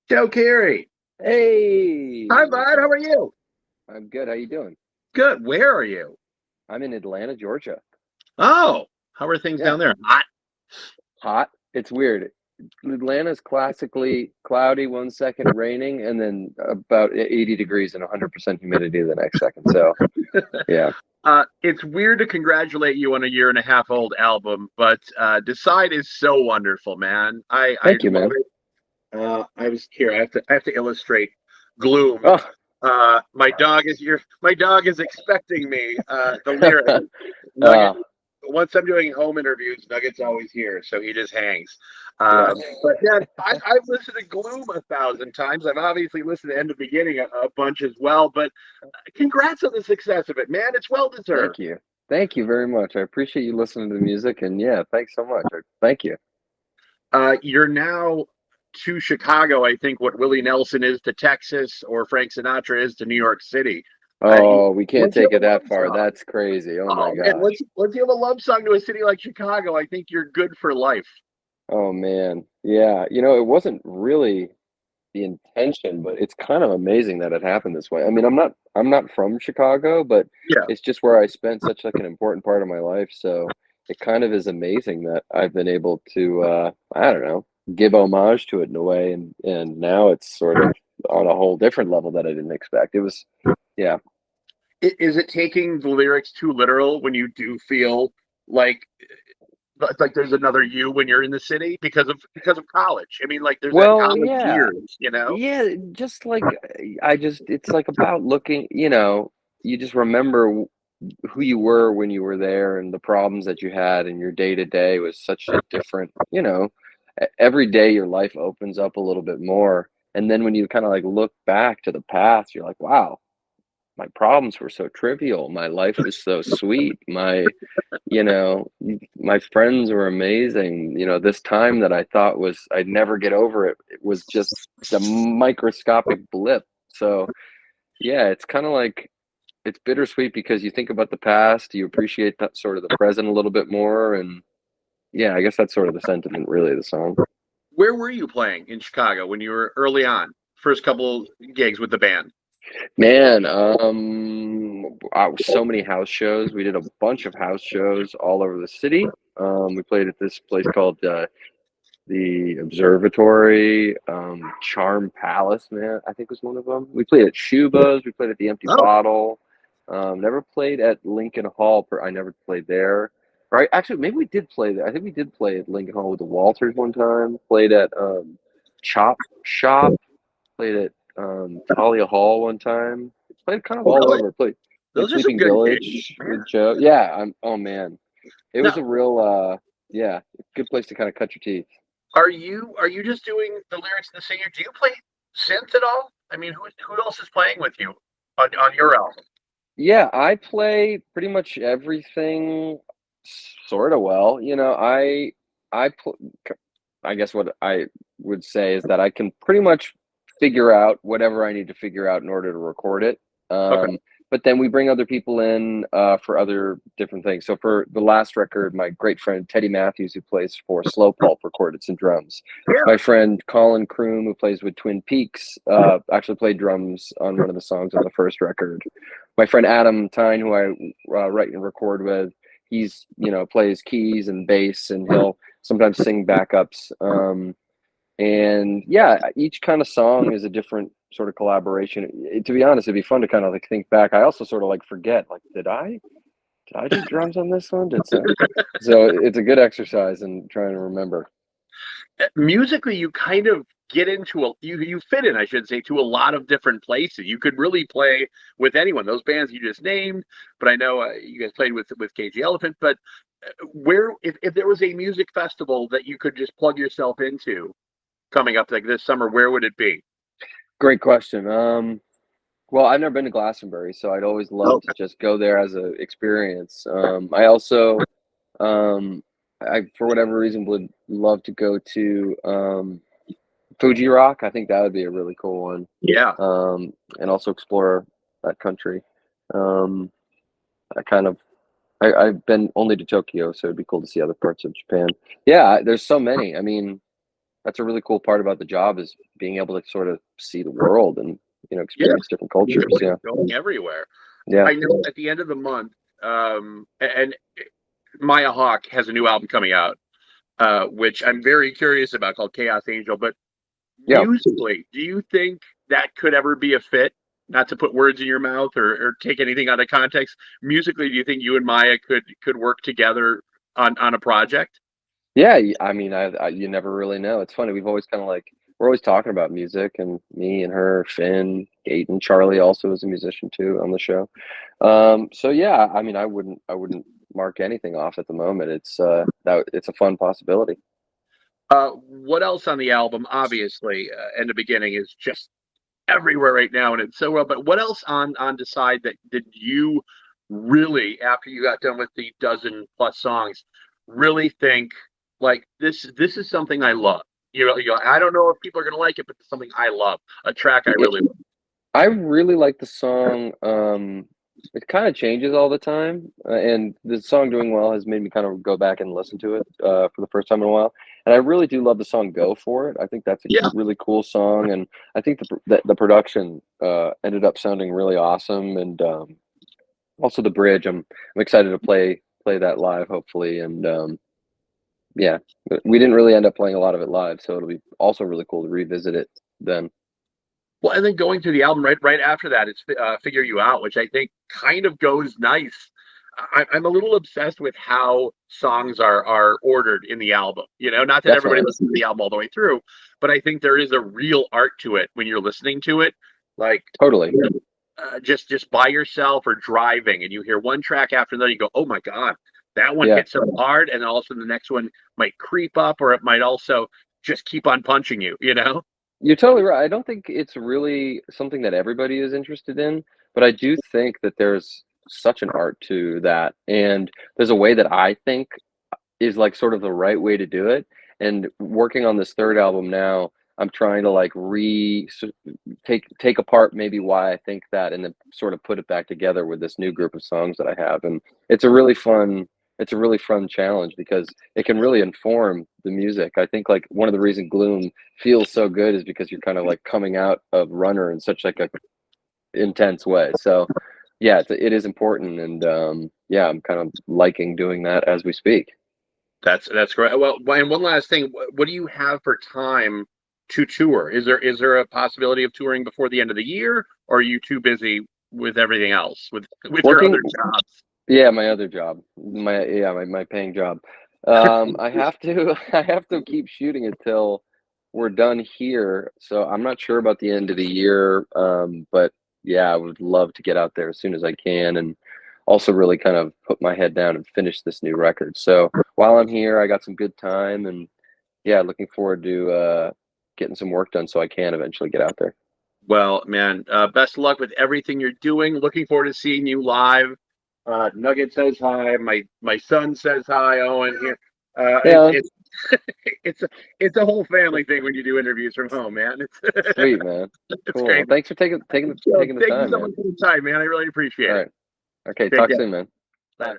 Joe Keery. Hi, Hey, what's bud. How up? are you? I'm good. How you doing? Good. Where are you? I'm in Atlanta, Georgia. Oh, how are things Yeah, down there? Hot. hot. It's weird. Atlanta's classically cloudy 1 second, raining, and then about 80 degrees and 100% humidity the next second. So, yeah. It's weird to congratulate you on a year and a half old album, but Decide is so wonderful, man. I Thank you, love man. it. I was here. I have to illustrate gloom. Oh, My dog is expecting me. The lyric. Nugget. uh, Once I'm doing home interviews, Nugget's always here, so he just hangs. yeah. But yeah, I've listened to Gloom 1,000 times. I've obviously listened to End of Beginning a bunch as well. But congrats on the success of it, man. It's well Thank deserved. you. Thank you very much. I appreciate you listening to the music, and yeah, thanks so much. Thank you. You're now to Chicago, I think, what Willie Nelson is to Texas or Frank Sinatra is to New York City. Uh, Oh, we can't once you take have it a love that far. song, That's crazy. Oh my oh man, gosh. once you have a love song to a city like Chicago, I think you're good for life. Oh man. Yeah. It wasn't really the intention, but it's kind of amazing that it happened this way. I mean, I'm not from Chicago, but Yeah. it's just where I spent such like an important part of my life. So it kind of is amazing that I've been able to I don't know, give homage to it in a way, and now it's sort of on a whole different level that I didn't expect. It was yeah. Is it taking the lyrics too literal when you do feel like like there's another you when you're in the city because of college? I mean, like there's that Well, college yeah. years, you know? Yeah, just like I just it's like about looking, you just remember who you were when you were there and the problems that you had, and your day to day was such a different, every day your life opens up a little bit more. And then when you kind of like look back to the past, you're like, wow, my problems were so trivial. My life was so sweet. My friends were amazing. This time that I thought was I'd never get over it was just a microscopic blip. So yeah, it's kind of like it's bittersweet because you think about the past, you appreciate that sort of the present a little bit more, and yeah, I guess that's sort of the sentiment, really, of the song. Where were you playing in Chicago when you were early on? First couple gigs with the band. Man, so many house shows. We did a bunch of house shows all over the city. We played at this place called the Observatory, Charm Palace, man, I think was one of them. We played at Shuba's. We played at the Empty Oh, Bottle. Never played at Lincoln Hall. I never played there. Right? Actually, maybe we did play there. I think we did play at Lincoln Hall with the Walters one time. Played at Chop Shop. Played at Talia Hall one time. Played kind of oh, all really? over. Played Those are some Sleeping good gigs, Village man. with Joe. Yeah, oh man, it was Now, a real yeah, good place to kind of cut your teeth. are you just doing the lyrics and the singer? Do you play synth at all? I mean, who else is playing with you on your album? Yeah, I play pretty much everything sort of well. I pl I guess what I would say is that I can pretty much figure out whatever I need to figure out in order to record it. Okay. But then we bring other people in for other different things. So for the last record, my great friend Teddy Matthews, who plays for Slow Pulp, recorded some drums. Yeah. My friend Colin Kroom, who plays with Twin Peaks, actually played drums on one of the songs on the first record. My friend Adam Tyne, who I write and record with, he's plays keys and bass, and he'll sometimes sing backups. And yeah, each kind of song is a different sort of collaboration. To be honest, it'd be fun to kind of like think back. I also sort of like forget, like, did I do drums on this one? So it's a good exercise in trying to remember. Musically, you kind of get into you fit in, I should say, to a lot of different places. You could really play with anyone. Those bands you just named, but I know you guys played with KG Elephant. But where if there was a music festival that you could just plug yourself into coming up like this summer, where would it be? Great question. Well, I've never been to Glastonbury, so I'd always love to Okay. just go there as a experience. I also, I for whatever reason would love to go to Fuji Rock. I think that would be a really cool one. Yeah. And also explore that country. Um, I kind of I've been only to Tokyo, so it'd be cool to see other parts of Japan. Yeah, there's so many. I mean, that's a really cool part about the job, is being able to sort of see the world and, you know, experience different cultures. Yeah. Going everywhere. Yeah. I know at the end of the month, and Maya Hawke has a new album coming out, which I'm very curious about, called Chaos Angel. But Yeah. musically, do you think that could ever be a fit? Not to put words in your mouth or take anything out of context. Musically, do you think you and Maya could work together on a project? Yeah, I mean, you never really know. It's funny. We've always kind of like, we're always talking about music, and me and her, Finn, Gaten, Charlie also is a musician too on the show. So yeah, I mean, I wouldn't mark anything off at the moment. It's it's a fun possibility. What else on the album? Obviously, in the beginning is just everywhere right now, and it's so well. But what else on Decide that did you really, after you got done with the dozen plus songs, really think like this is something I love? I don't know if people are gonna like it, but it's something I love. A track I really love. I really like the song. It kind of changes all the time, and the song "Doing Well" has made me kind of go back and listen to it for the first time in a while. And I really do love the song "Go For It." I think that's a really cool song, and I think the production ended up sounding really awesome. And also the bridge, I'm excited to play that live, hopefully. And yeah, we didn't really end up playing a lot of it live, so it'll be also really cool to revisit it then. Well, and then going through the album right after that, it's "Figure You Out," which I think kind of goes nice. I'm a little obsessed with how songs are ordered in the album. Not that everybody listens to the album all the way through, but I think there is a real art to it when you're listening to it. Like totally, just by yourself or driving, and you hear one track after another, you go, "Oh my god, that one hit so hard," and then all of a sudden the next one might creep up, or it might also just keep on punching you. You're totally right. I don't think it's really something that everybody is interested in, but I do think that there's such an art to that, and there's a way that I think is like sort of the right way to do it. And working on this third album now, I'm trying to like take apart maybe why I think that, and then sort of put it back together with this new group of songs that I have. And it's a really fun challenge, because it can really inform the music. I think like one of the reasons Gloom feels so good is because you're kind of like coming out of Runner in such like a intense way. So yeah, it is important. And yeah, I'm kind of liking doing that as we speak. That's great. Well, and one last thing, what do you have for time to tour? Is there a possibility of touring before the end of the year, or are you too busy with everything else, with your other jobs? Yeah, my other job, my paying job. I have to keep shooting until we're done here. So I'm not sure about the end of the year, but yeah, I would love to get out there as soon as I can, and also really kind of put my head down and finish this new record. So while I'm here, I got some good time, and yeah, looking forward to getting some work done so I can eventually get out there. Well, man, best of luck with everything you're doing. Looking forward to seeing you live. Nugget says hi. My son says hi. Owen here. It's a whole family thing when you do interviews from home, man. It's sweet, man. Cool. Well, thanks for taking the time. Thank you so much for the time, man. I really appreciate it. Okay, talk soon, man. Bye.